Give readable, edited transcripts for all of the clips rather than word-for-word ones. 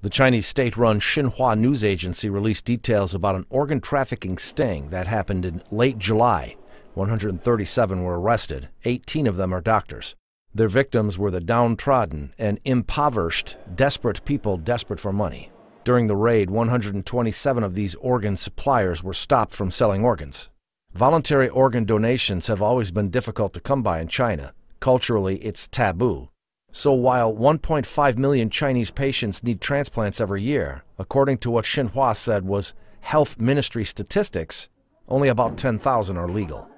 The Chinese state-run Xinhua news agency released details about an organ trafficking sting that happened in late July. 137 were arrested. 18 of them are doctors. Their victims were the downtrodden and impoverished, desperate people desperate for money. During the raid, 127 of these organ suppliers were stopped from selling organs. Voluntary organ donations have always been difficult to come by in China. Culturally, it's taboo. So while 1.5 million Chinese patients need transplants every year, according to what Xinhua said was health ministry statistics, only about 10,000 are legal.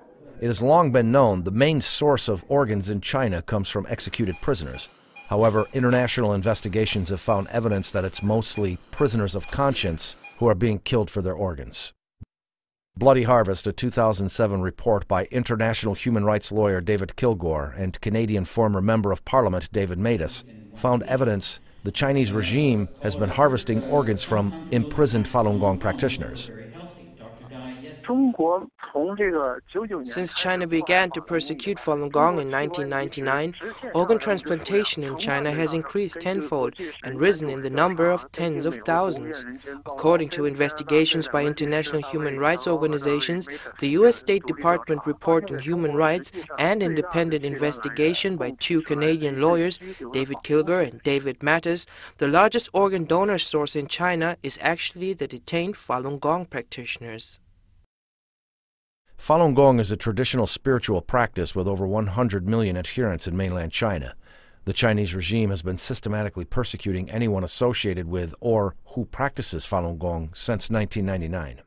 It has long been known the main source of organs in China comes from executed prisoners. However, international investigations have found evidence that it's mostly prisoners of conscience who are being killed for their organs. Bloody Harvest, a 2007 report by international human rights lawyer David Kilgour and Canadian former Member of Parliament David Matas, found evidence the Chinese regime has been harvesting organs from imprisoned Falun Gong practitioners. Since China began to persecute Falun Gong in 1999, organ transplantation in China has increased tenfold and risen in the number of tens of thousands. According to investigations by international human rights organizations, the U.S. State Department report on human rights and independent investigation by two Canadian lawyers, David Kilgour and David Matas, the largest organ donor source in China is actually the detained Falun Gong practitioners. Falun Gong is a traditional spiritual practice with over 100 million adherents in mainland China. The Chinese regime has been systematically persecuting anyone associated with or who practices Falun Gong since 1999.